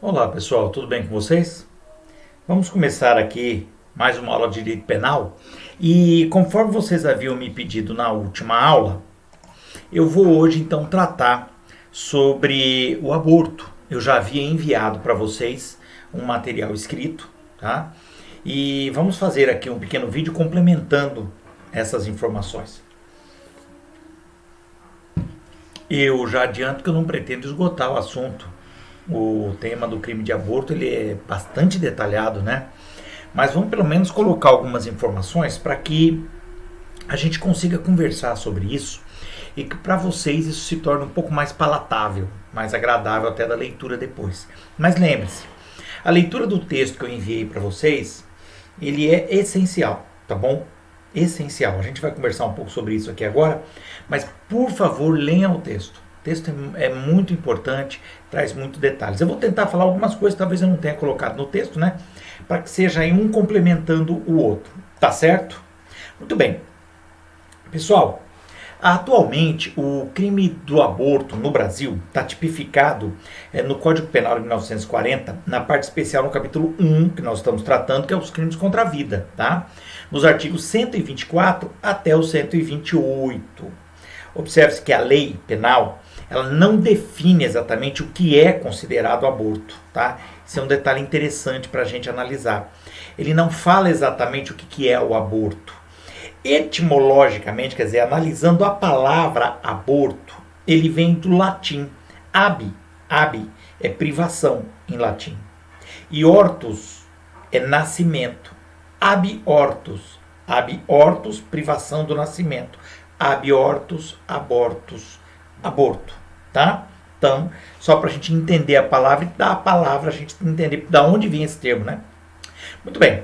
Olá pessoal, tudo bem com vocês? Vamos começar aqui mais uma aula de direito penal e conforme vocês haviam me pedido na última aula, eu vou hoje então tratar sobre o aborto. Eu já havia enviado para vocês um material escrito, tá? E vamos fazer aqui um pequeno vídeo complementando essas informações. Eu já adianto que eu não pretendo esgotar o assunto. O tema do crime de aborto ele é bastante detalhado, né? Mas vamos pelo menos colocar algumas informações para que a gente consiga conversar sobre isso e que para vocês isso se torne um pouco mais palatável, mais agradável até da leitura depois. Mas lembre-se, a leitura do texto que eu enviei para vocês, ele é essencial, tá bom? Essencial. A gente vai conversar um pouco sobre isso aqui agora, mas por favor, leiam o texto. O texto é muito importante, traz muitos detalhes. Eu vou tentar falar algumas coisas, talvez eu não tenha colocado no texto, né? Para que seja aí um complementando o outro. Tá certo? Muito bem. Pessoal, atualmente o crime do aborto no Brasil está tipificado no Código Penal de 1940, na parte especial no capítulo 1, que nós estamos tratando, que é os crimes contra a vida, tá? Nos artigos 124 até o 128. Observe-se que a lei penal ela não define exatamente o que é considerado aborto, tá? Isso é um detalhe interessante para a gente analisar. Ele não fala exatamente o que é o aborto. Etimologicamente, quer dizer, analisando a palavra aborto, ele vem do latim. Ab é privação em latim. E ortus é nascimento. Ab ortus, privação do nascimento. Ab ortus, aborto, tá? Então, só para a gente entender a palavra e da palavra a gente entender de onde vem esse termo, né? Muito bem.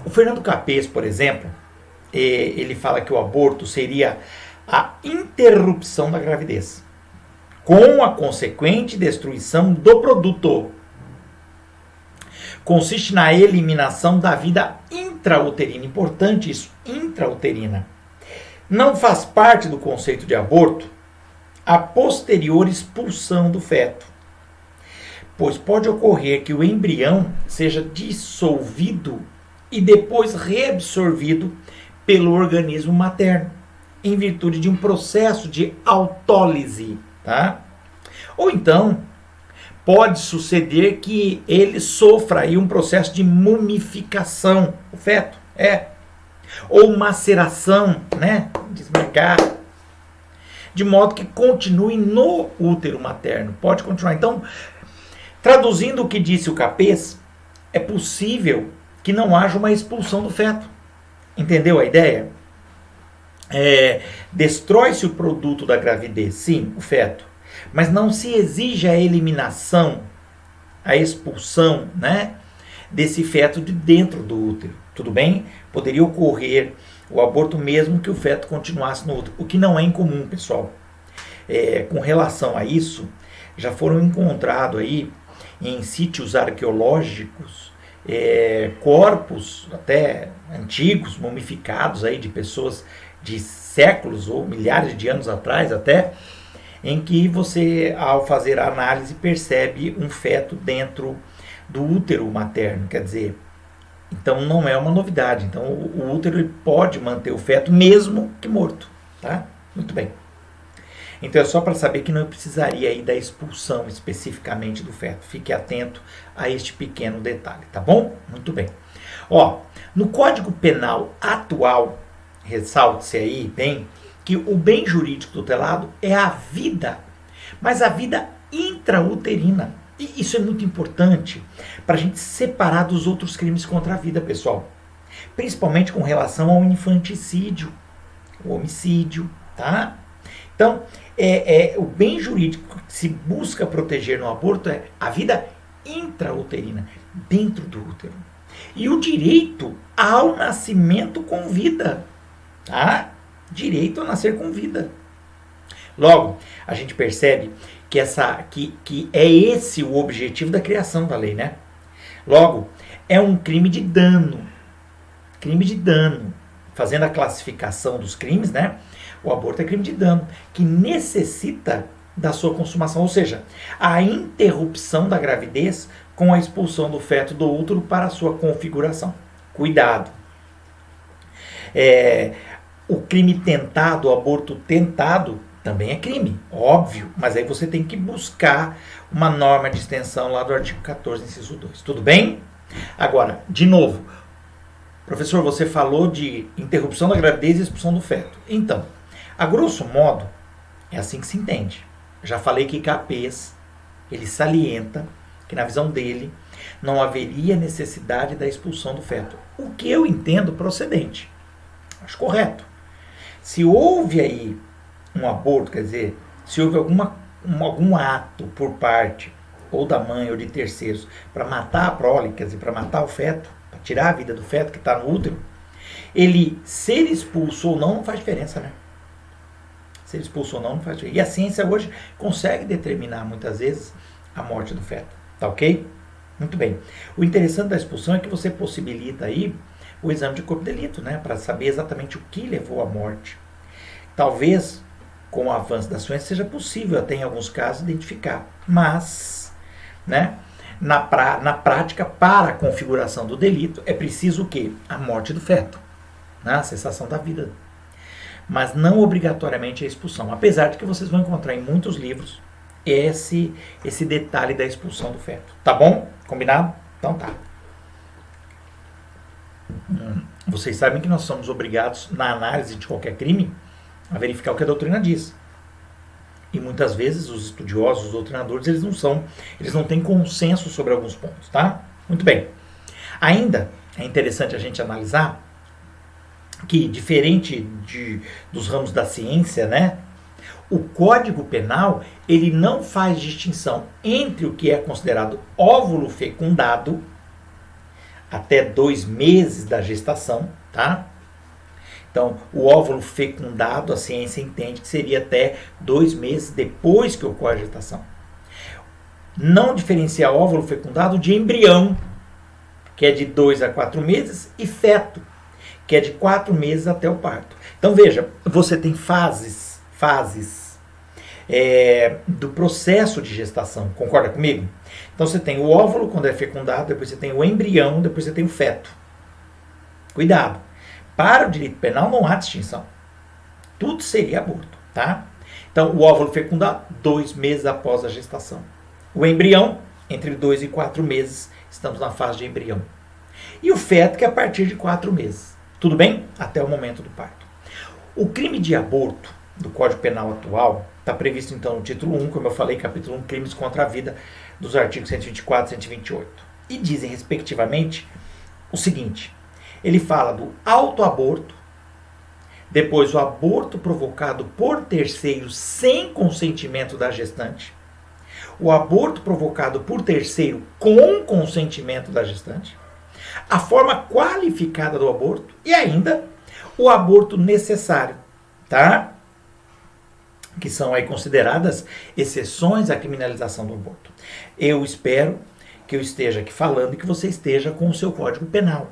O Fernando Capês, por exemplo, ele fala que o aborto seria a interrupção da gravidez, com a consequente destruição do produto. Consiste na eliminação da vida intrauterina. Importante isso, intrauterina. Não faz parte do conceito de aborto a posterior expulsão do feto, pois pode ocorrer que o embrião seja dissolvido e depois reabsorvido pelo organismo materno, em virtude de um processo de autólise, tá? Ou então, pode suceder que ele sofra aí um processo de mumificação, o feto, ou maceração, né, desmagar, de modo que continue no útero materno, pode continuar. Então, traduzindo o que disse o Capês, é possível que não haja uma expulsão do feto. Entendeu a ideia? Destrói-se o produto da gravidez, sim, o feto, mas não se exige a eliminação, a expulsão, né, desse feto de dentro do útero. Tudo bem? Poderia ocorrer o aborto mesmo que o feto continuasse no útero, o que não é incomum, pessoal. Com relação a isso, já foram encontrados aí em sítios arqueológicos corpos até antigos, mumificados aí de pessoas de séculos ou milhares de anos atrás até, em que você, ao fazer a análise, percebe um feto dentro do útero materno, quer dizer, então não é uma novidade. Então o útero pode manter o feto mesmo que morto, tá? Muito bem. Então é só para saber que não precisaria aí da expulsão especificamente do feto. Fique atento a este pequeno detalhe, tá bom? Muito bem. No Código Penal atual, ressalte-se aí bem, que o bem jurídico tutelado é a vida, mas a vida intrauterina. E isso é muito importante para a gente separar dos outros crimes contra a vida, pessoal. Principalmente com relação ao infanticídio, o homicídio, tá? Então, o bem jurídico que se busca proteger no aborto é a vida intrauterina, dentro do útero. E o direito ao nascimento com vida, tá? Direito a nascer com vida. Logo, a gente percebe que é esse o objetivo da criação da lei, né? Logo, é um crime de dano. Crime de dano. Fazendo a classificação dos crimes, né? O aborto é crime de dano, que necessita da sua consumação, ou seja, a interrupção da gravidez com a expulsão do feto do útero para a sua configuração. Cuidado. O crime tentado, o aborto tentado, também é crime, óbvio, mas aí você tem que buscar uma norma de extensão lá do artigo 14, inciso 2. Tudo bem? Agora, de novo, professor, você falou de interrupção da gravidez e expulsão do feto. Então, a grosso modo, é assim que se entende. Já falei que Capês, ele salienta que na visão dele não haveria necessidade da expulsão do feto. O que eu entendo procedente. Acho correto. Se houve aí um aborto, quer dizer, se houve algum ato por parte ou da mãe ou de terceiros para matar a prole, quer dizer, para matar o feto, para tirar a vida do feto que está no útero, ele ser expulso ou não faz diferença, né? Ser expulso ou não faz diferença. E a ciência hoje consegue determinar muitas vezes a morte do feto. Tá ok? Muito bem. O interessante da expulsão é que você possibilita aí o exame de corpo de delito, né? Para saber exatamente o que levou à morte. Talvez, com o avanço da ciência, seja possível até em alguns casos identificar. Mas, né? Na prática, para a configuração do delito, é preciso o quê? A morte do feto, né? A cessação da vida. Mas não obrigatoriamente a expulsão. Apesar de que vocês vão encontrar em muitos livros esse detalhe da expulsão do feto. Tá bom? Combinado? Então tá. Vocês sabem que nós somos obrigados, na análise de qualquer crime, a verificar o que a doutrina diz. E muitas vezes os estudiosos, os doutrinadores, eles não têm consenso sobre alguns pontos, tá? Muito bem. Ainda é interessante a gente analisar que, diferente dos ramos da ciência, né? O Código Penal, ele não faz distinção entre o que é considerado óvulo fecundado até 2 meses da gestação, tá? Então, o óvulo fecundado, a ciência entende que seria até 2 meses depois que ocorre a gestação. Não diferenciar óvulo fecundado de embrião, que é de 2 a 4 meses, e feto, que é de 4 meses até o parto. Então, veja, você tem fases do processo de gestação, concorda comigo? Então você tem o óvulo quando é fecundado, depois você tem o embrião, depois você tem o feto. Cuidado, para o direito penal não há distinção. Tudo seria aborto, tá? Então o óvulo fecundado, 2 meses após a gestação. O embrião, entre 2 e 4 meses, estamos na fase de embrião. E o feto, que é a partir de 4 meses. Tudo bem? Até o momento do parto. O crime de aborto do Código Penal atual está previsto então no título 1, como eu falei, capítulo 1, crimes contra a vida, dos artigos 124 e 128. E dizem, respectivamente, o seguinte: ele fala do autoaborto, depois o aborto provocado por terceiro sem consentimento da gestante, o aborto provocado por terceiro com consentimento da gestante, a forma qualificada do aborto e ainda o aborto necessário, tá? Que são aí consideradas exceções à criminalização do aborto. Eu espero que eu esteja aqui falando e que você esteja com o seu Código Penal,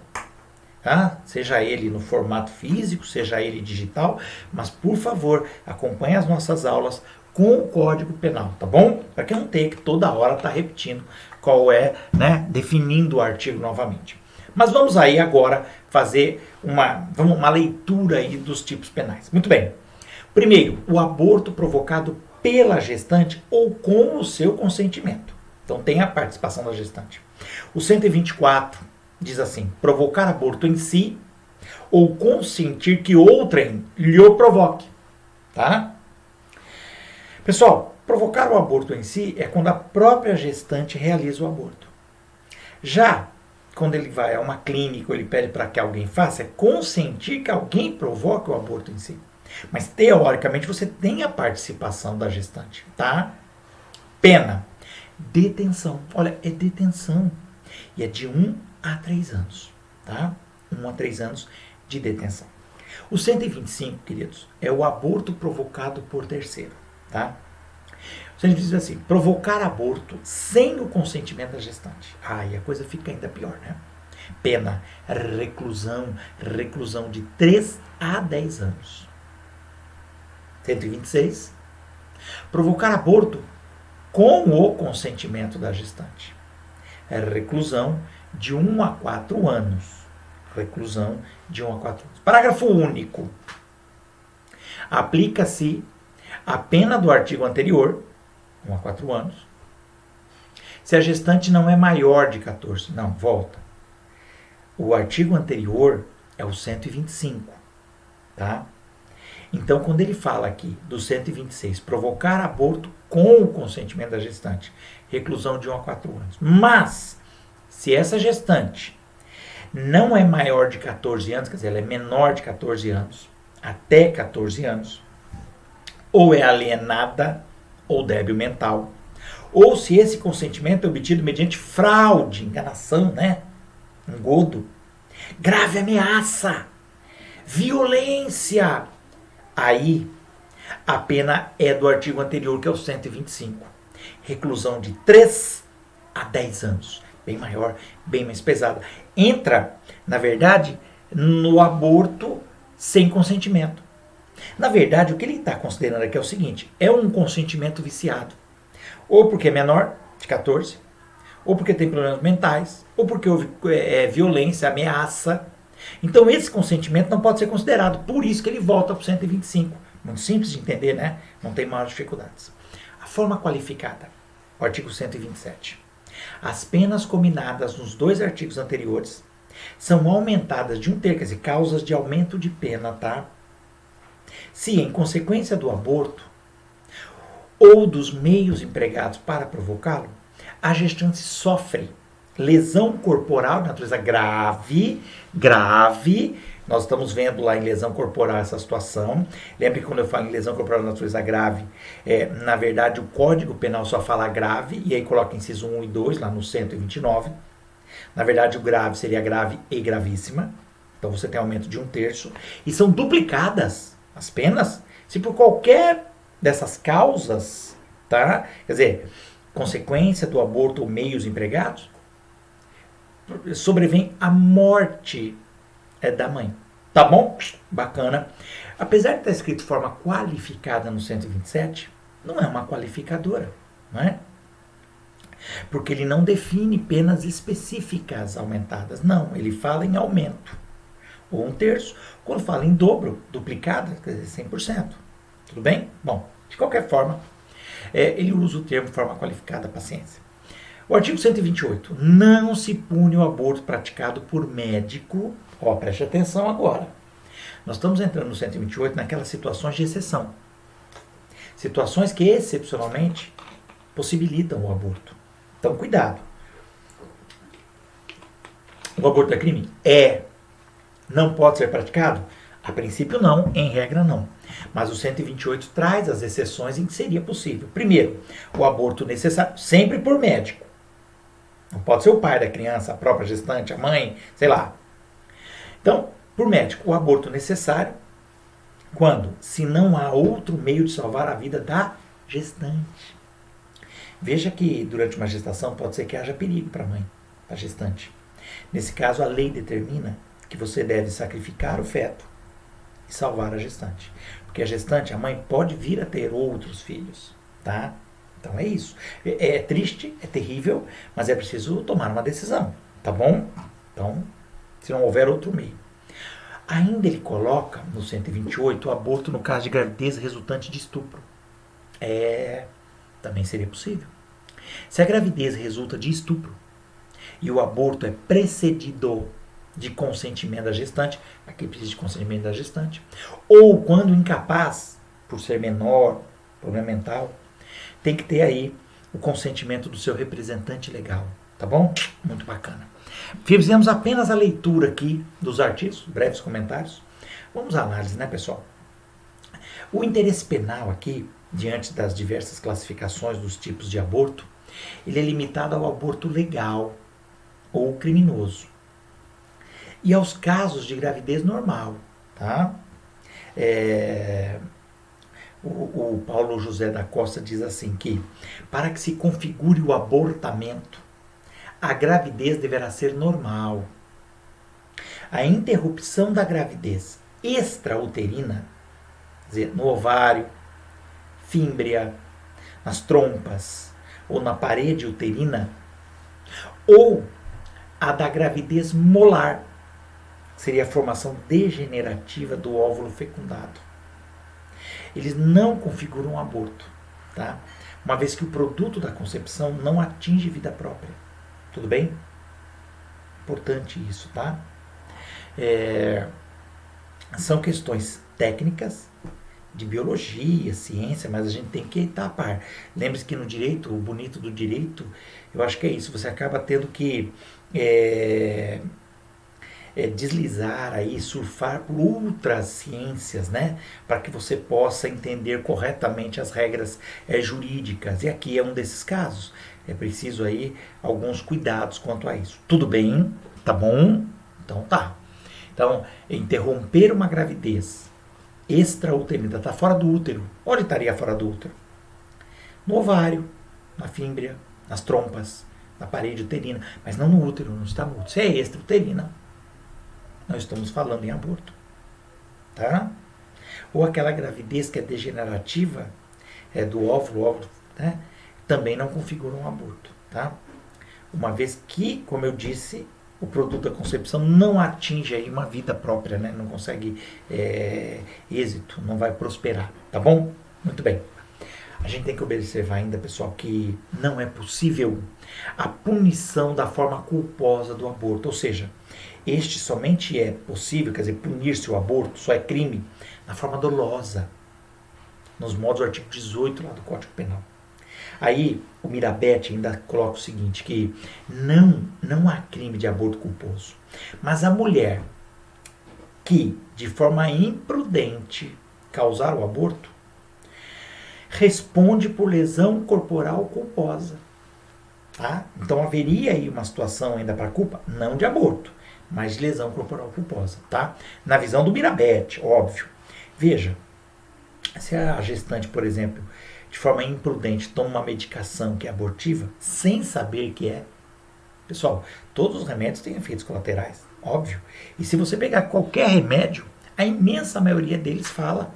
tá? Seja ele no formato físico, seja ele digital, mas por favor, acompanhe as nossas aulas com o Código Penal, tá bom? Para que não tenha que toda hora estar repetindo qual é, né, definindo o artigo novamente. Mas vamos aí agora fazer uma leitura aí dos tipos penais. Muito bem. Primeiro, o aborto provocado pela gestante ou com o seu consentimento. Então tem a participação da gestante. O 124 diz assim: provocar aborto em si ou consentir que outrem lhe o provoque. Tá? Pessoal, provocar o aborto em si é quando a própria gestante realiza o aborto. Já quando ele vai a uma clínica ou ele pede para que alguém faça, é consentir que alguém provoque o aborto em si. Mas, teoricamente, você tem a participação da gestante, tá? Pena. Detenção. Olha, é detenção. E é de 1 a 3 anos, tá? 1 a 3 anos de detenção. O 125, queridos, é o aborto provocado por terceiro, tá? O 125 diz assim: provocar aborto sem o consentimento da gestante. Aí a coisa fica ainda pior, né? Pena. Reclusão de 3 a 10 anos. 126, Provocar aborto com o consentimento da gestante. É reclusão de 1 a 4 anos. Reclusão de 1 a 4 anos. Parágrafo único. Aplica-se a pena do artigo anterior, 1 a 4 anos, se a gestante não é maior de 14. Não, volta. O artigo anterior é o 125, tá? Então, quando ele fala aqui do 126, provocar aborto com o consentimento da gestante, reclusão de 1 a 4 anos. Mas, se essa gestante não é maior de 14 anos, quer dizer, ela é menor de 14 anos, até 14 anos, ou é alienada ou débil mental, ou se esse consentimento é obtido mediante fraude, enganação, né? Engodo, grave ameaça, violência, aí a pena é do artigo anterior, que é o 125. Reclusão de 3 a 10 anos. Bem maior, bem mais pesada. Entra, na verdade, no aborto sem consentimento. Na verdade, o que ele está considerando aqui é o seguinte: é um consentimento viciado. Ou porque é menor de 14, ou porque tem problemas mentais, ou porque houve violência, ameaça. Então esse consentimento não pode ser considerado. Por isso que ele volta para o 125. Muito simples de entender, né? Não tem maiores dificuldades. A forma qualificada, o artigo 127. As penas combinadas nos 2 artigos anteriores são aumentadas de 1/3, quer dizer, causas de aumento de pena, tá? Se em consequência do aborto ou dos meios empregados para provocá-lo, a gestante sofre lesão corporal de natureza grave, nós estamos vendo lá em lesão corporal essa situação. Lembre que quando eu falo em lesão corporal de natureza grave, na verdade o Código Penal só fala grave, e aí coloca inciso 1 e 2 lá no 129. Na verdade o grave seria grave e gravíssima, então você tem aumento de 1/3, e são duplicadas as penas se por qualquer dessas causas, tá? Quer dizer, consequência do aborto ou meios empregados, sobrevém a morte da mãe. Tá bom? Bacana. Apesar de estar escrito de forma qualificada no 127, não é uma qualificadora, não é? Porque ele não define penas específicas aumentadas. Não, ele fala em aumento. Ou 1/3. Quando fala em dobro, duplicada, quer dizer, 100%. Tudo bem? Bom, de qualquer forma, ele usa o termo forma qualificada, paciência. O artigo 128. Não se pune o aborto praticado por médico. Ó, preste atenção agora. Nós estamos entrando no 128 naquelas situações de exceção. Situações que, excepcionalmente, possibilitam o aborto. Então, cuidado. O aborto é crime? Não pode ser praticado? A princípio não, em regra não. Mas o 128 traz as exceções em que seria possível. Primeiro, o aborto necessário, sempre por médico. Não pode ser o pai da criança, a própria gestante, a mãe, sei lá. Então, por médico, o aborto necessário, quando? Se não há outro meio de salvar a vida da gestante. Veja que durante uma gestação pode ser que haja perigo para a mãe, para a gestante. Nesse caso, a lei determina que você deve sacrificar o feto e salvar a gestante. Porque a gestante, a mãe, pode vir a ter outros filhos, tá? Então é isso. É triste, é terrível, mas é preciso tomar uma decisão, tá bom? Então, se não houver outro meio. Ainda ele coloca no 128 o aborto no caso de gravidez resultante de estupro. Também seria possível. Se a gravidez resulta de estupro e o aborto é precedido de consentimento da gestante, aqui precisa de consentimento da gestante, ou quando incapaz, por ser menor, problema mental, tem que ter aí o consentimento do seu representante legal, tá bom? Muito bacana. Fizemos apenas a leitura aqui dos artigos, breves comentários. Vamos à análise, né, pessoal? O interesse penal aqui, diante das diversas classificações dos tipos de aborto, ele é limitado ao aborto legal ou criminoso e aos casos de gravidez normal, tá? O Paulo José da Costa diz assim que, para que se configure o abortamento, a gravidez deverá ser normal. A interrupção da gravidez extrauterina, quer dizer, no ovário, fímbria, nas trompas ou na parede uterina, ou a da gravidez molar, que seria a formação degenerativa do óvulo fecundado. Eles não configuram um aborto, tá? Uma vez que o produto da concepção não atinge vida própria. Tudo bem? Importante isso, tá? São questões técnicas, de biologia, ciência, mas a gente tem que estar a par. Lembre-se que no direito, o bonito do direito, eu acho que é isso, você acaba tendo que deslizar aí, surfar por outras ciências, né? Para que você possa entender corretamente as regras jurídicas. E aqui é um desses casos. É preciso aí alguns cuidados quanto a isso. Tudo bem? Tá bom? Então tá. Então, interromper uma gravidez extrauterina, está fora do útero. Onde estaria fora do útero? No ovário, na fímbria, nas trompas, na parede uterina, mas não no útero, não está no útero. Se é extrauterina, nós estamos falando em aborto, tá? Ou aquela gravidez que é degenerativa, do óvulo, né? Também não configura um aborto, tá? Uma vez que, como eu disse, o produto da concepção não atinge aí uma vida própria, né? Não consegue êxito, não vai prosperar, tá bom? Muito bem. A gente tem que observar ainda, pessoal, que não é possível a punição da forma culposa do aborto, ou seja, este somente é possível, quer dizer, punir-se o aborto, só é crime, na forma dolosa, nos modos do artigo 18 lá do Código Penal. Aí, o Mirabete ainda coloca o seguinte, que não há crime de aborto culposo, mas a mulher que, de forma imprudente, causar o aborto, responde por lesão corporal culposa. Tá? Então, haveria aí uma situação ainda para culpa, não de aborto, mas de lesão corporal culposa. Tá? Na visão do Mirabete, óbvio. Veja, se a gestante, por exemplo, de forma imprudente, toma uma medicação que é abortiva, sem saber que é. Pessoal, todos os remédios têm efeitos colaterais, óbvio. E se você pegar qualquer remédio, a imensa maioria deles fala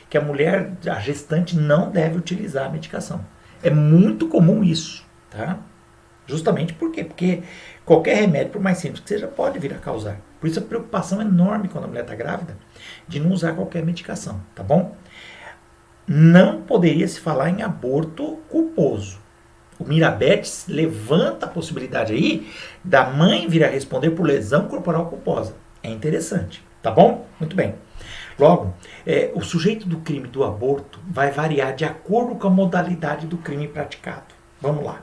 que a mulher, a gestante, não deve utilizar a medicação. É muito comum isso, tá? Justamente por quê? Porque qualquer remédio, por mais simples que seja, pode vir a causar. Por isso a preocupação é enorme quando a mulher está grávida de não usar qualquer medicação, tá bom? Não poderia se falar em aborto culposo. O Mirabete levanta a possibilidade aí da mãe vir a responder por lesão corporal culposa. É interessante, tá bom? Muito bem. Logo, o sujeito do crime do aborto vai variar de acordo com a modalidade do crime praticado. Vamos lá.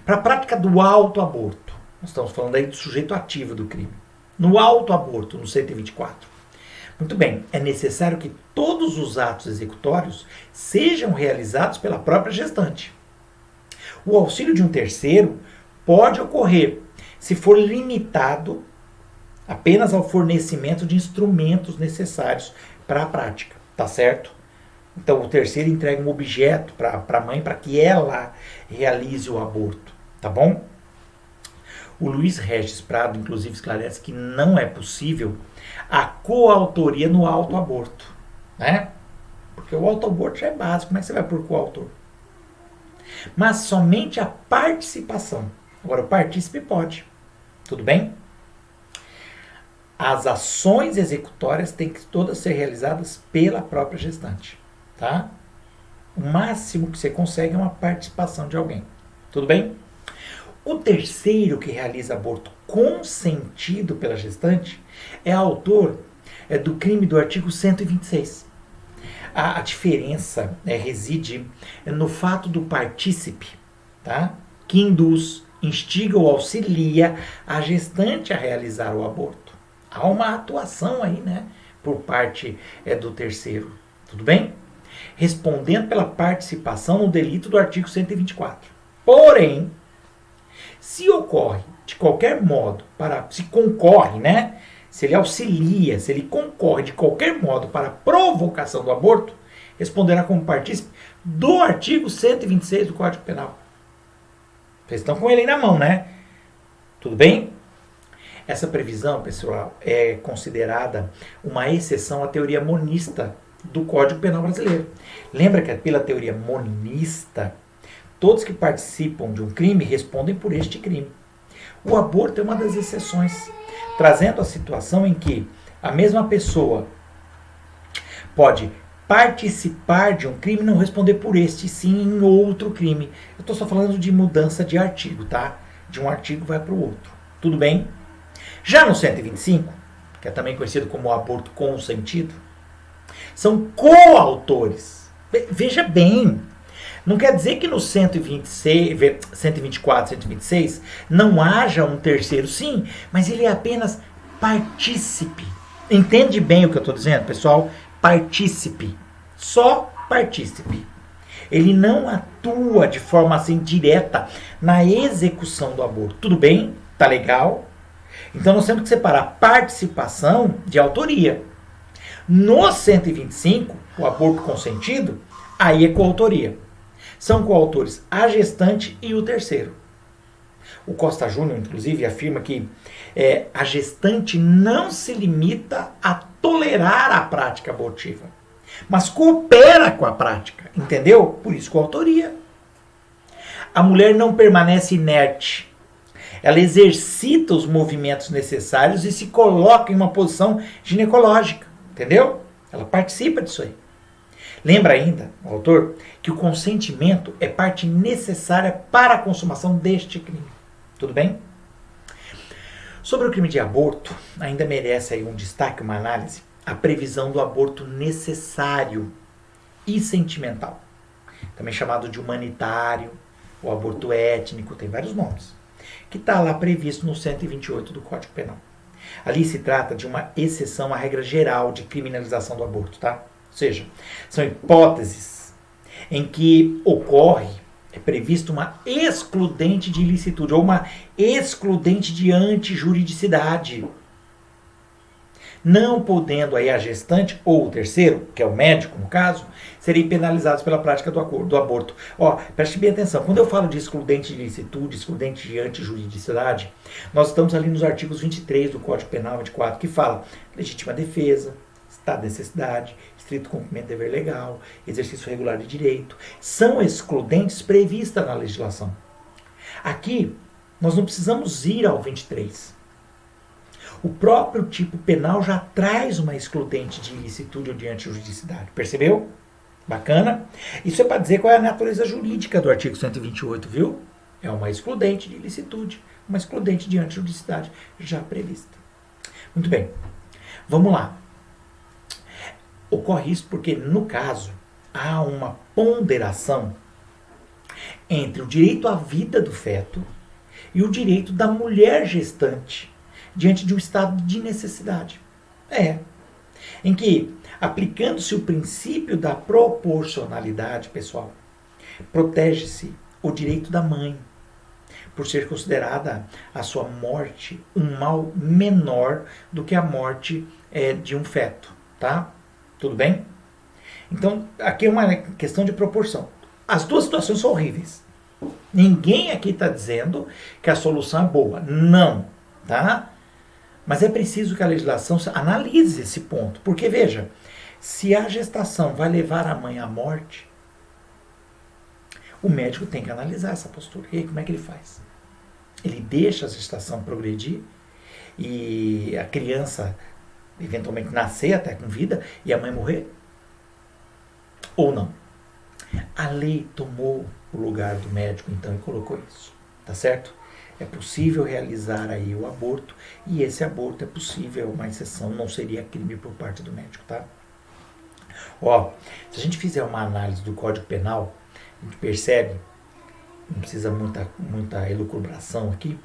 Para a prática do autoaborto, nós estamos falando aí do sujeito ativo do crime. No autoaborto, no 124. Muito bem, é necessário que todos os atos executórios sejam realizados pela própria gestante. O auxílio de um terceiro pode ocorrer se for limitado apenas ao fornecimento de instrumentos necessários para a prática, tá certo? Então o terceiro entrega um objeto para a mãe para que ela realize o aborto, tá bom? O Luiz Regis Prado, inclusive, esclarece que não é possível a coautoria no autoaborto, né? Porque o autoaborto já é básico, como é que você vai por coautor? Mas somente a participação. Agora, o partícipe pode. Tudo bem? As ações executórias têm que todas ser realizadas pela própria gestante, tá? O máximo que você consegue é uma participação de alguém. Tudo bem? O terceiro que realiza aborto consentido pela gestante é autor do crime do artigo 126. A diferença reside no fato do partícipe, tá? Que induz, instiga ou auxilia a gestante a realizar o aborto. Há uma atuação aí, né? Por parte do terceiro. Tudo bem? Respondendo pela participação no delito do artigo 124. Porém, se ocorre de qualquer modo, se concorre, né? Se ele auxilia, se ele concorre de qualquer modo para a provocação do aborto, responderá como partícipe do artigo 126 do Código Penal. Vocês estão com ele aí na mão, né? Tudo bem? Essa previsão, pessoal, é considerada uma exceção à teoria monista do Código Penal brasileiro. Lembra que pela teoria monista, todos que participam de um crime respondem por este crime. O aborto é uma das exceções, trazendo a situação em que a mesma pessoa pode participar de um crime e não responder por este, sim em outro crime. Eu estou só falando de mudança de artigo, tá? De um artigo vai para o outro. Tudo bem? Já no 125, que é também conhecido como aborto consentido, são coautores. Veja bem, não quer dizer que no 126, 124, 126 não haja um terceiro, sim, mas ele é apenas partícipe. Entende bem o que eu estou dizendo, pessoal? Partícipe. Só partícipe. Ele não atua de forma assim direta na execução do aborto. Tudo bem? Tá legal? Então nós temos que separar participação de autoria. No 125, o aborto consentido, aí é coautoria. São coautores a gestante e o terceiro. O Costa Júnior, inclusive, afirma que a gestante não se limita a tolerar a prática abortiva, mas coopera com a prática, entendeu? Por isso, coautoria. A mulher não permanece inerte. Ela exercita os movimentos necessários e se coloca em uma posição ginecológica, entendeu? Ela participa disso aí. Lembra ainda, o autor, que o consentimento é parte necessária para a consumação deste crime. Tudo bem? Sobre o crime de aborto, ainda merece aí um destaque, uma análise, a previsão do aborto necessário e sentimental. Também chamado de humanitário, o aborto étnico, tem vários nomes, que está lá previsto no 128 do Código Penal. Ali se trata de uma exceção à regra geral de criminalização do aborto, tá? Ou seja, são hipóteses em que é prevista uma excludente de ilicitude ou uma excludente de antijuridicidade. Não podendo aí a gestante ou o terceiro, que é o médico no caso, serem penalizados pela prática do aborto. Preste bem atenção, quando eu falo de excludente de ilicitude, excludente de antijuridicidade, nós estamos ali nos artigos 23 do Código Penal 24, que fala legítima defesa, estado de necessidade, estrito cumprimento de dever legal, exercício regular de direito, são excludentes previstas na legislação. Aqui, nós não precisamos ir ao 23. O próprio tipo penal já traz uma excludente de ilicitude ou de antijuridicidade. Percebeu? Bacana? Isso é para dizer qual é a natureza jurídica do artigo 128, viu? É uma excludente de ilicitude, uma excludente de antijuridicidade já prevista. Muito bem. Vamos lá. Ocorre isso porque, no caso, há uma ponderação entre o direito à vida do feto e o direito da mulher gestante diante de um estado de necessidade. Em que, aplicando-se o princípio da proporcionalidade, pessoal, protege-se o direito da mãe, por ser considerada a sua morte um mal menor do que a morte de um feto, tá? Tudo bem? Então, aqui é uma questão de proporção. As duas situações são horríveis. Ninguém aqui está dizendo que a solução é boa. Não, tá? Mas é preciso que a legislação analise esse ponto. Porque, veja, se a gestação vai levar a mãe à morte, o médico tem que analisar essa postura. E aí, como é que ele faz? Ele deixa a gestação progredir e a criança eventualmente nascer até com vida e a mãe morrer? Ou não? A lei tomou o lugar do médico, então, e colocou isso. Tá certo? É possível realizar aí o aborto e esse aborto é possível, uma exceção, não seria crime por parte do médico, tá? Se a gente fizer uma análise do Código Penal, a gente percebe, não precisa muita elucubração aqui,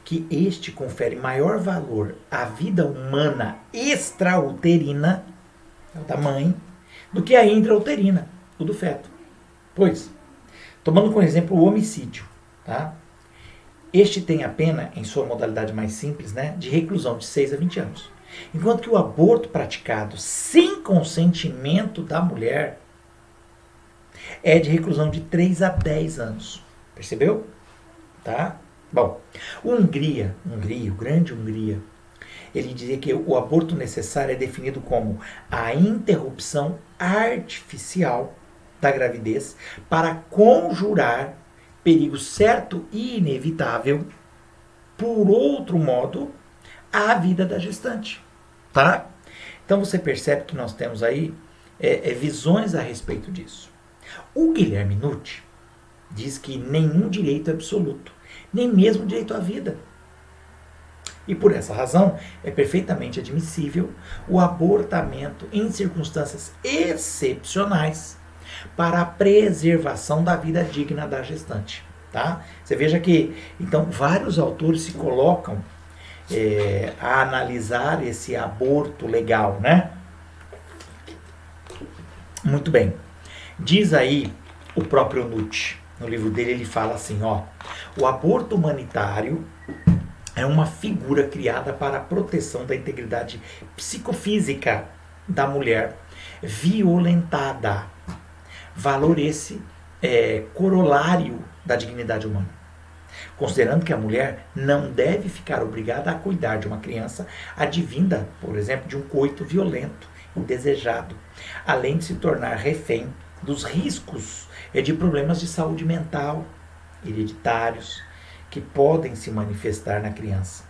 que este confere maior valor à vida humana extrauterina, é o da mãe, do que a intrauterina, o do feto. Pois, tomando como exemplo o homicídio, tá? Este tem a pena, em sua modalidade mais simples, né, de reclusão de 6 a 20 anos. Enquanto que o aborto praticado sem consentimento da mulher é de reclusão de 3 a 10 anos. Percebeu? Tá? Bom, o grande Hungria, ele dizia que o aborto necessário é definido como a interrupção artificial da gravidez para conjurar perigo certo e inevitável, por outro modo, à vida da gestante. Tá? Então você percebe que nós temos aí visões a respeito disso. O Guilherme Nutt diz que nenhum direito é absoluto, nem mesmo direito à vida. E por essa razão, é perfeitamente admissível o abortamento em circunstâncias excepcionais para a preservação da vida digna da gestante. Tá? Você veja que, então, vários autores se colocam a analisar esse aborto legal, né? Muito bem. Diz aí o próprio Nutt, no livro dele ele fala assim, ó, o aborto humanitário é uma figura criada para a proteção da integridade psicofísica da mulher violentada. Valor esse corolário da dignidade humana. Considerando que a mulher não deve ficar obrigada a cuidar de uma criança advinda, por exemplo, de um coito violento, indesejado, além de se tornar refém dos riscos de problemas de saúde mental, hereditários, que podem se manifestar na criança,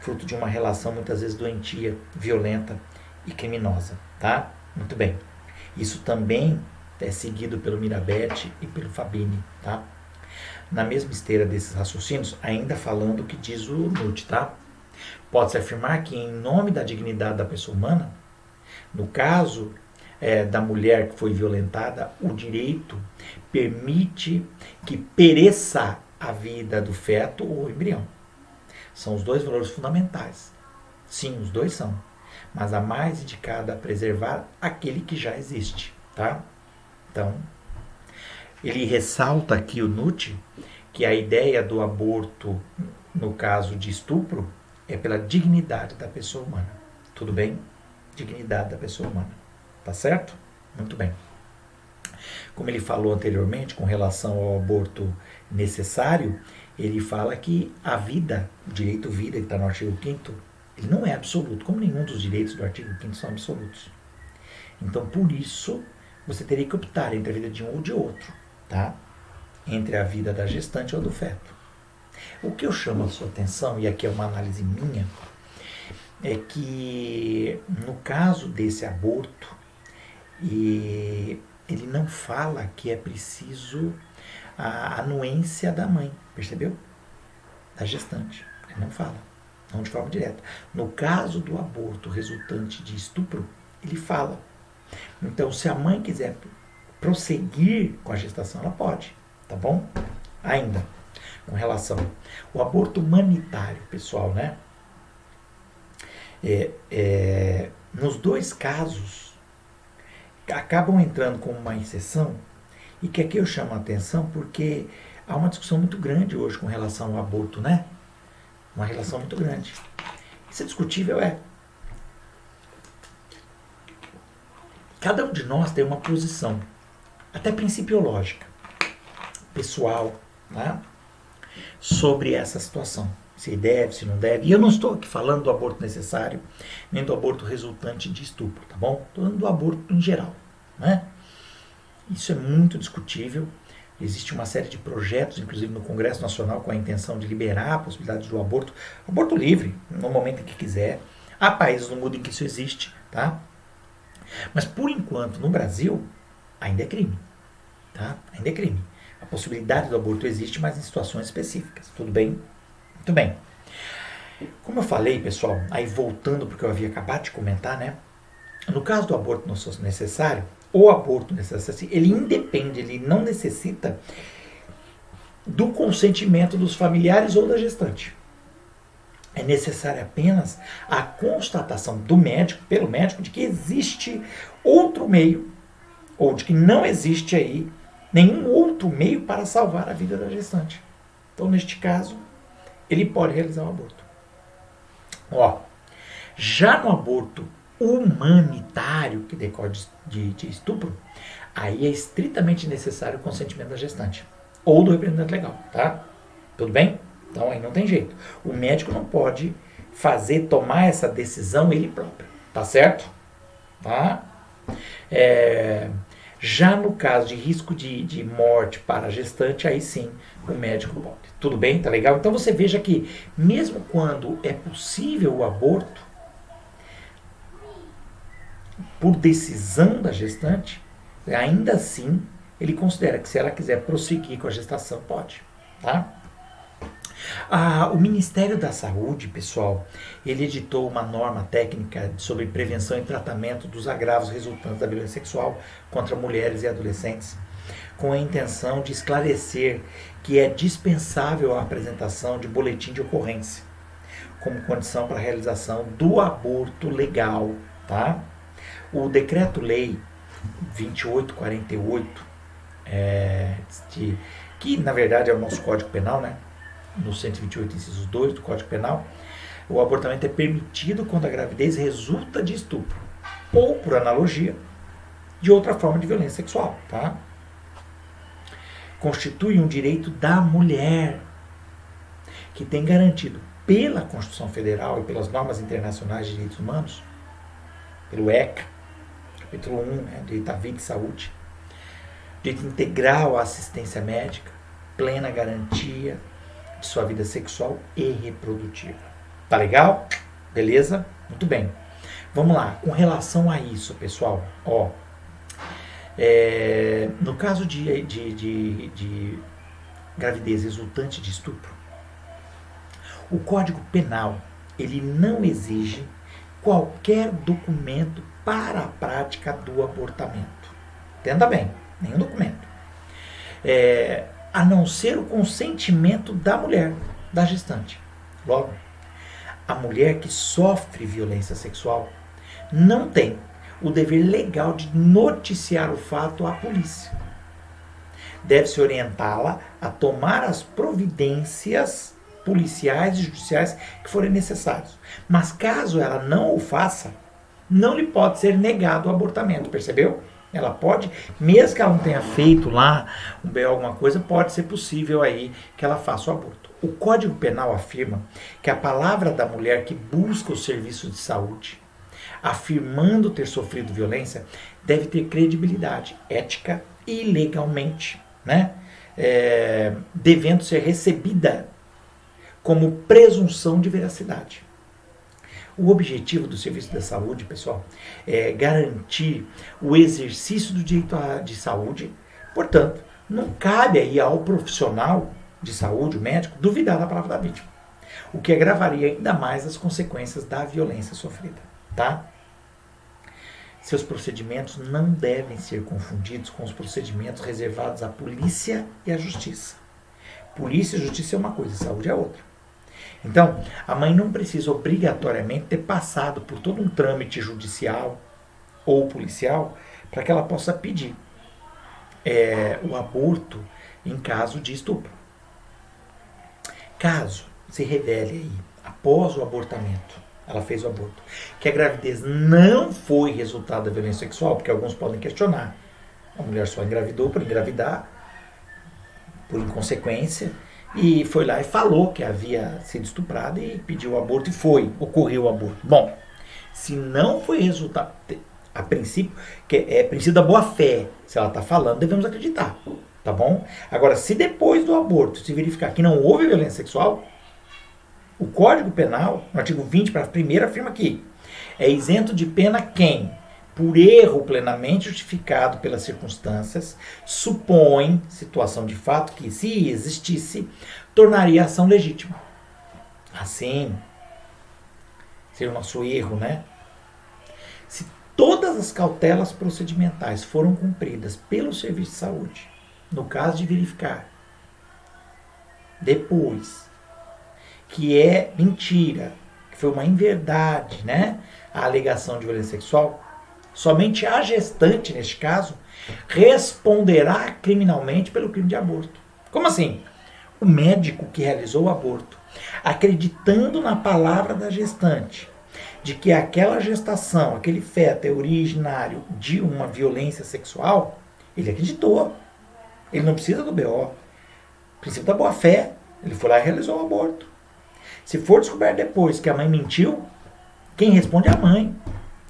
fruto de uma relação muitas vezes doentia, violenta e criminosa. Tá? Muito bem. Isso também é seguido pelo Mirabete e pelo Fabini. Tá? Na mesma esteira desses raciocínios, ainda falando o que diz o Nutt, tá? Pode-se afirmar que, em nome da dignidade da pessoa humana, no caso da mulher que foi violentada, o direito permite que pereça a vida do feto ou embrião. São os dois valores fundamentais. Sim, os dois são. Mas a mais indicada a preservar aquele que já existe. Tá? Então, ele ressalta aqui o Nutt que a ideia do aborto, no caso de estupro, é pela dignidade da pessoa humana. Tudo bem? Dignidade da pessoa humana. Tá certo? Muito bem. Como ele falou anteriormente, com relação ao aborto necessário, ele fala que a vida, o direito à vida, que está no artigo 5º, ele não é absoluto, como nenhum dos direitos do artigo 5º são absolutos. Então, por isso, você teria que optar entre a vida de um ou de outro, tá? Entre a vida da gestante ou do feto. O que eu chamo a sua atenção, e aqui é uma análise minha, é que no caso desse aborto, ele não fala que é preciso a anuência da mãe, percebeu? Da gestante. Ele não fala, não de forma direta. No caso do aborto resultante de estupro, ele fala. Então, se a mãe quiser prosseguir com a gestação, ela pode, tá bom? Ainda, com relação ao aborto humanitário, pessoal, né? Nos dois casos, acabam entrando como uma exceção, e que aqui eu chamo a atenção porque há uma discussão muito grande hoje com relação ao aborto, né? Uma relação muito grande. Isso é discutível, Cada um de nós tem uma posição, até principiológica, pessoal, tá? Sobre essa situação. Se deve, se não deve. E eu não estou aqui falando do aborto necessário, nem do aborto resultante de estupro, tá bom? Estou falando do aborto em geral, né? Isso é muito discutível. Existe uma série de projetos, inclusive no Congresso Nacional, com a intenção de liberar a possibilidade do aborto livre, no momento em que quiser. Há países no mundo em que isso existe, tá? Mas, por enquanto, no Brasil, ainda é crime, tá? Ainda é crime. A possibilidade do aborto existe, mas em situações específicas. Tudo bem? Muito bem. Como eu falei, pessoal, aí voltando para o que eu havia acabado de comentar, né? No caso do aborto não necessário, o aborto necessário, ele independe, ele não necessita do consentimento dos familiares ou da gestante. É necessária apenas a constatação do médico, pelo médico, de que existe outro meio, ou de que não existe aí nenhum outro meio para salvar a vida da gestante. Então, neste caso, ele pode realizar o aborto. Já no aborto humanitário, que decorre de estupro, aí é estritamente necessário o consentimento da gestante ou do representante legal, tá? Tudo bem? Então aí não tem jeito. O médico não pode tomar essa decisão ele próprio, tá certo? Tá? Já no caso de risco de morte para a gestante, aí sim o médico pode. Tudo bem? Tá legal? Então você veja que mesmo quando é possível o aborto, por decisão da gestante, ainda assim ele considera que se ela quiser prosseguir com a gestação, pode. Tá? O Ministério da Saúde, pessoal, ele editou uma norma técnica sobre prevenção e tratamento dos agravos resultantes da violência sexual contra mulheres e adolescentes, com a intenção de esclarecer que é dispensável a apresentação de boletim de ocorrência, como condição para a realização do aborto legal. Tá? O Decreto-Lei 2848, que na verdade é o nosso Código Penal, né? No 128, inciso 2 do Código Penal, o abortamento é permitido quando a gravidez resulta de estupro, ou, por analogia, de outra forma de violência sexual. Tá? Constitui um direito da mulher, que tem garantido pela Constituição Federal e pelas normas internacionais de direitos humanos, pelo ECA, capítulo 1, né, direito à vida e saúde, direito integral à assistência médica, plena garantia de sua vida sexual e reprodutiva. Tá legal? Beleza? Muito bem. Vamos lá. Com relação a isso, pessoal, no caso de gravidez resultante de estupro, o Código Penal ele não exige qualquer documento para a prática do abortamento. Entenda bem, nenhum documento. A não ser o consentimento da mulher, da gestante. Logo, a mulher que sofre violência sexual não tem o dever legal de noticiar o fato à polícia. Deve-se orientá-la a tomar as providências policiais e judiciais que forem necessárias. Mas caso ela não o faça, não lhe pode ser negado o abortamento, percebeu? Ela pode, mesmo que ela não tenha feito lá alguma coisa, pode ser possível aí que ela faça o aborto. O Código Penal afirma que a palavra da mulher que busca o serviço de saúde, afirmando ter sofrido violência, deve ter credibilidade ética e legalmente, né? Devendo ser recebida como presunção de veracidade. O objetivo do serviço da saúde, pessoal, é garantir o exercício do direito de saúde. Portanto, não cabe aí ao profissional de saúde, o médico, duvidar da palavra da vítima, o que agravaria ainda mais as consequências da violência sofrida. Tá? Seus procedimentos não devem ser confundidos com os procedimentos reservados à polícia e à justiça. Polícia e justiça é uma coisa, saúde é outra. Então, a mãe não precisa obrigatoriamente ter passado por todo um trâmite judicial ou policial para que ela possa pedir o aborto em caso de estupro. Caso se revele aí, após o abortamento, ela fez o aborto, que a gravidez não foi resultado da violência sexual, porque alguns podem questionar. A mulher só engravidou por engravidar, por inconsequência, e foi lá e falou que havia sido estuprada e pediu o aborto e ocorreu o aborto. Bom, se não foi resultado, a princípio, que é princípio da boa fé, se ela está falando, devemos acreditar, tá bom? Agora, se depois do aborto se verificar que não houve violência sexual, o Código Penal, no artigo 20, parágrafo 1º, afirma que é isento de pena quem, por erro plenamente justificado pelas circunstâncias, supõe situação de fato que, se existisse, tornaria a ação legítima. Assim, seria o nosso erro, né? Se todas as cautelas procedimentais foram cumpridas pelo serviço de saúde, no caso de verificar, depois, que é mentira, que foi uma inverdade, né? A alegação de violência sexual, somente a gestante, neste caso, responderá criminalmente pelo crime de aborto. Como assim? O médico que realizou o aborto, acreditando na palavra da gestante, de que aquela gestação, aquele feto é originário de uma violência sexual, ele acreditou. Ele não precisa do BO. Princípio da boa-fé. Ele foi lá e realizou o aborto. Se for descoberto depois que a mãe mentiu, quem responde é a mãe.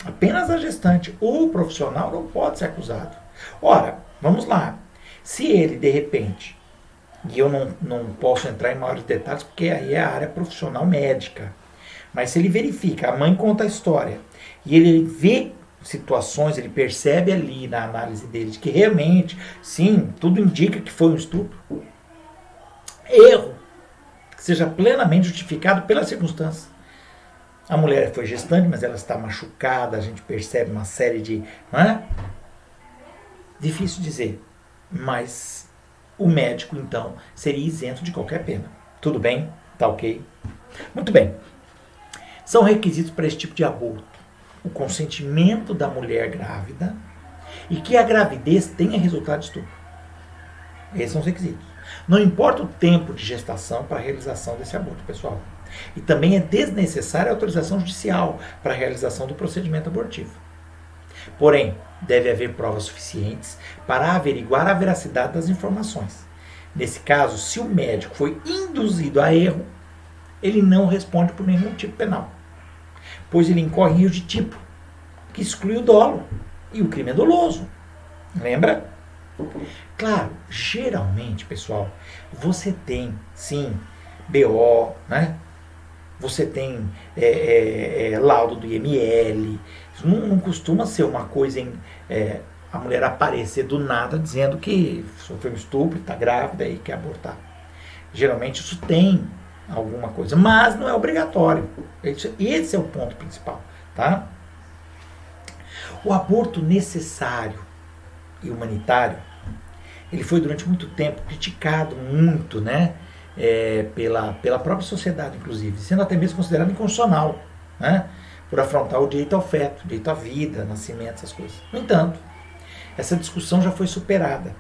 Apenas a gestante. O profissional não pode ser acusado. Ora, vamos lá. Se ele, de repente, e eu não posso entrar em maiores detalhes, porque aí é a área profissional médica, mas se ele verifica, a mãe conta a história, e ele vê situações, ele percebe ali na análise dele de que realmente, sim, tudo indica que foi um estupro, erro, que seja plenamente justificado pelas circunstâncias. A mulher foi gestante, mas ela está machucada, a gente percebe uma série de... Não é? Difícil dizer, mas o médico, então, seria isento de qualquer pena. Tudo bem? Tá ok? Muito bem. São requisitos para esse tipo de aborto o consentimento da mulher grávida e que a gravidez tenha resultado de estupro. Esses são os requisitos. Não importa o tempo de gestação para a realização desse aborto, pessoal. E também é desnecessária a autorização judicial para a realização do procedimento abortivo. Porém, deve haver provas suficientes para averiguar a veracidade das informações. Nesse caso, se o médico foi induzido a erro, ele não responde por nenhum tipo penal, pois ele incorre em erro de tipo, que exclui o dolo, e o crime é doloso. Lembra? Claro, geralmente, pessoal, você tem, sim, BO, né? Você tem laudo do IML. Isso não costuma ser uma coisa em a mulher aparecer do nada dizendo que sofreu um estupro, está grávida e quer abortar. Geralmente isso tem alguma coisa, mas não é obrigatório. Esse é o ponto principal, tá? O aborto necessário e humanitário, ele foi durante muito tempo criticado muito, né? Pela própria sociedade, inclusive, sendo até mesmo considerado inconstitucional, né? Por afrontar o direito ao feto, direito à vida, nascimento, essas coisas. No entanto, essa discussão já foi superada.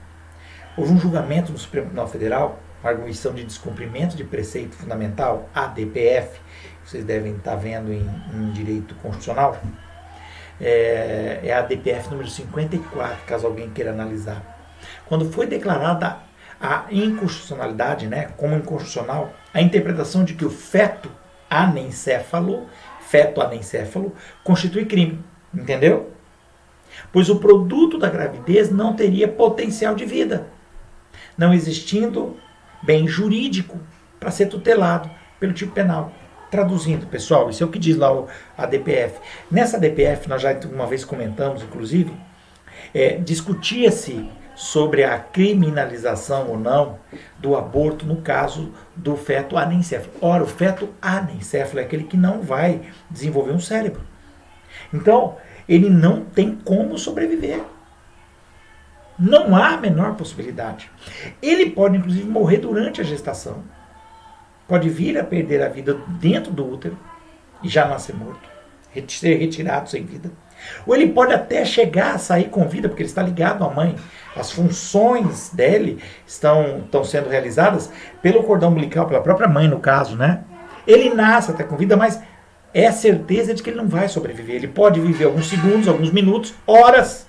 Houve um julgamento no Supremo Tribunal Federal, a arguição de descumprimento de preceito fundamental, ADPF, que vocês devem estar vendo em direito constitucional, é a ADPF número 54, caso alguém queira analisar. Quando foi declarada a inconstitucionalidade, né, como inconstitucional, a interpretação de que o feto anencéfalo constitui crime, entendeu? Pois o produto da gravidez não teria potencial de vida, não existindo bem jurídico para ser tutelado pelo tipo penal. Traduzindo, pessoal, isso é o que diz lá a DPF. Nessa DPF, nós já uma vez comentamos, inclusive, discutia-se sobre a criminalização ou não do aborto no caso do feto anencéfalo. Ora, o feto anencéfalo é aquele que não vai desenvolver um cérebro. Então, ele não tem como sobreviver. Não há a menor possibilidade. Ele pode, inclusive, morrer durante a gestação. Pode vir a perder a vida dentro do útero e já nascer morto, ser retirado sem vida. Ou ele pode até chegar a sair com vida, porque ele está ligado à mãe. As funções dele estão sendo realizadas pelo cordão umbilical, pela própria mãe, no caso, né? Ele nasce até com vida, mas é a certeza de que ele não vai sobreviver. Ele pode viver alguns segundos, alguns minutos, horas,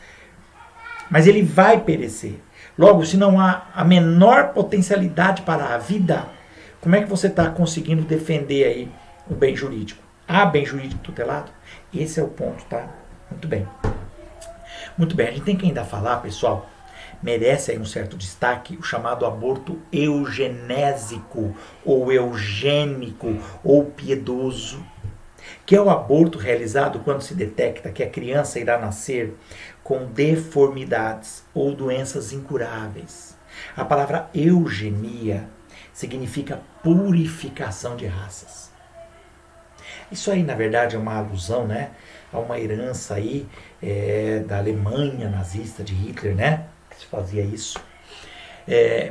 mas ele vai perecer. Logo, se não há a menor potencialidade para a vida, como é que você está conseguindo defender aí o bem jurídico? Há bem jurídico tutelado? Esse é o ponto, tá? Muito bem. Muito bem, a gente tem que ainda falar, pessoal, merece aí um certo destaque, o chamado aborto eugenésico, ou eugênico, ou piedoso, que é o aborto realizado quando se detecta que a criança irá nascer com deformidades ou doenças incuráveis. A palavra eugenia significa purificação de raças. Isso aí, na verdade, é uma alusão, né, a uma herança aí da Alemanha nazista de Hitler, né, que se fazia isso.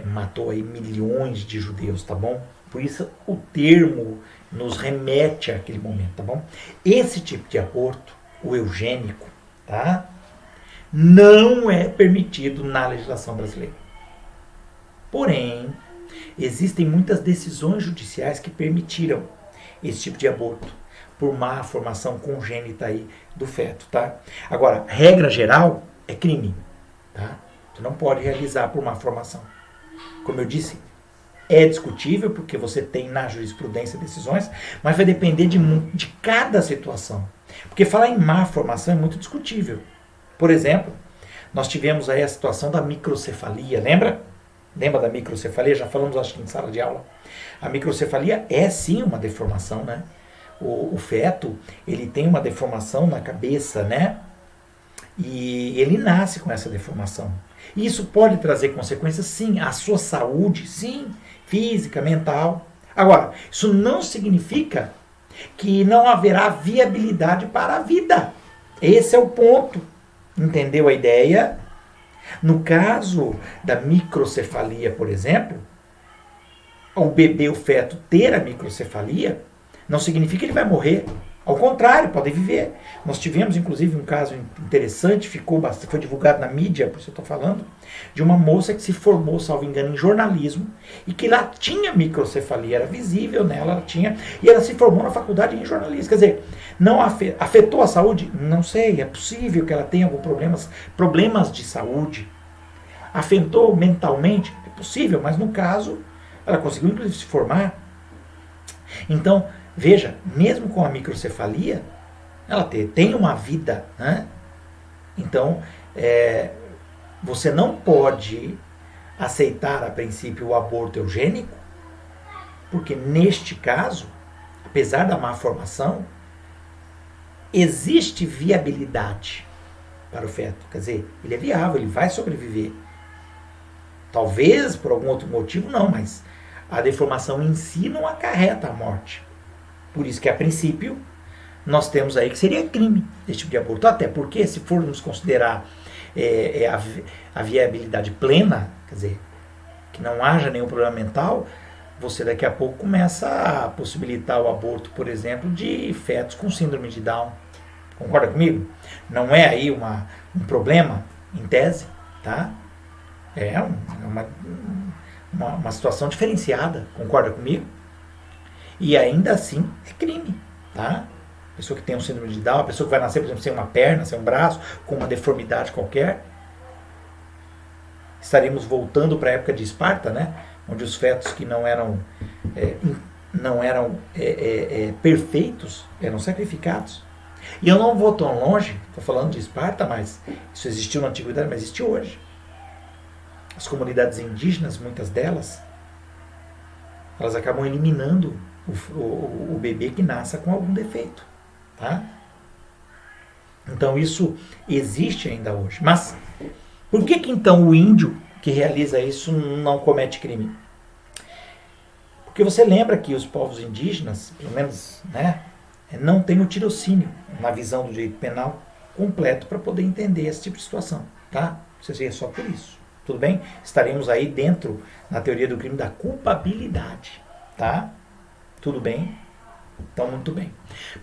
Matou aí milhões de judeus, tá bom? Por isso o termo nos remete àquele momento, tá bom? Esse tipo de aborto, o eugênico, tá, não é permitido na legislação brasileira. Porém, existem muitas decisões judiciais que permitiram esse tipo de aborto por má formação congênita aí do feto, tá? Agora, regra geral é crime, tá? Você não pode realizar por má formação. Como eu disse, é discutível, porque você tem na jurisprudência decisões, mas vai depender de cada situação. Porque falar em má formação é muito discutível. Por exemplo, nós tivemos aí a situação da microcefalia, lembra? Lembra da microcefalia? Já falamos, acho que em sala de aula. A microcefalia é sim uma deformação, né? O feto, ele tem uma deformação na cabeça, né? E ele nasce com essa deformação. E isso pode trazer consequências, sim, à sua saúde, sim, física, mental. Agora, isso não significa que não haverá viabilidade para a vida. Esse é o ponto. Entendeu a ideia? No caso da microcefalia, por exemplo, o bebê, o feto, ter a microcefalia, não significa que ele vai morrer. Ao contrário, pode viver. Nós tivemos, inclusive, um caso interessante, foi divulgado na mídia, por isso eu estou falando, de uma moça que se formou, salvo engano, em jornalismo, e que lá tinha microcefalia, era visível nela, ela tinha, e ela se formou na faculdade em jornalismo. Quer dizer, não afetou a saúde? Não sei, é possível que ela tenha alguns problemas de saúde. Afetou mentalmente? É possível, mas no caso, ela conseguiu, inclusive, se formar. Então, veja, mesmo com a microcefalia, ela tem uma vida, né? Então, você não pode aceitar, a princípio, o aborto eugênico, porque neste caso, apesar da má formação, existe viabilidade para o feto. Quer dizer, ele é viável, ele vai sobreviver. Talvez por algum outro motivo não, mas a deformação em si não acarreta a morte. Por isso que, a princípio, nós temos aí que seria crime esse tipo de aborto. Até porque, se formos considerar a viabilidade plena, quer dizer, que não haja nenhum problema mental, você daqui a pouco começa a possibilitar o aborto, por exemplo, de fetos com síndrome de Down. Concorda comigo? Não é aí um problema, em tese, tá? É uma situação diferenciada, concorda comigo? E ainda assim é crime, tá? A pessoa que tem um síndrome de Down, a pessoa que vai nascer, por exemplo, sem uma perna, sem um braço, com uma deformidade qualquer. Estaremos voltando para a época de Esparta, né? Onde os fetos que não eram perfeitos eram sacrificados. E eu não vou tão longe, estou falando de Esparta, mas isso existiu na antiguidade, mas existe hoje. As comunidades indígenas, muitas delas, elas acabam eliminando o bebê que nasça com algum defeito, tá? Então isso existe ainda hoje. Mas por que então o índio que realiza isso não comete crime? Porque você lembra que os povos indígenas, pelo menos, né, não têm o tirocínio na visão do direito penal completo para poder entender esse tipo de situação, tá? Isso é só por isso. Tudo bem? Estaremos aí dentro, na teoria do crime, da culpabilidade, tá? Tudo bem? Então, muito bem.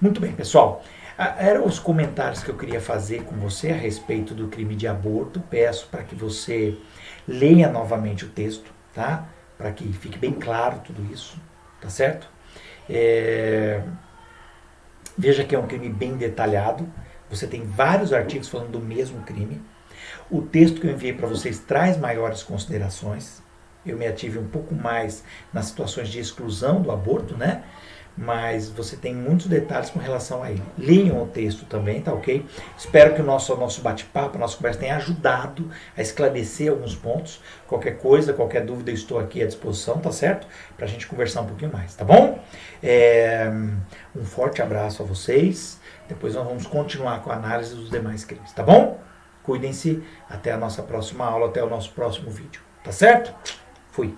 Muito bem, pessoal. Eram os comentários que eu queria fazer com você a respeito do crime de aborto. Peço para que você leia novamente o texto, tá? Para que fique bem claro tudo isso, tá certo? Veja que é um crime bem detalhado. Você tem vários artigos falando do mesmo crime. O texto que eu enviei para vocês traz maiores considerações. Eu me ative um pouco mais nas situações de exclusão do aborto, né? Mas você tem muitos detalhes com relação a ele. Leiam o texto também, tá ok? Espero que o nosso bate-papo, a nossa conversa tenha ajudado a esclarecer alguns pontos. Qualquer coisa, qualquer dúvida, eu estou aqui à disposição, tá certo? Pra gente conversar um pouquinho mais, tá bom? Um forte abraço a vocês. Depois nós vamos continuar com a análise dos demais crimes, tá bom? Cuidem-se. Até a nossa próxima aula, até o nosso próximo vídeo. Tá certo? Fui.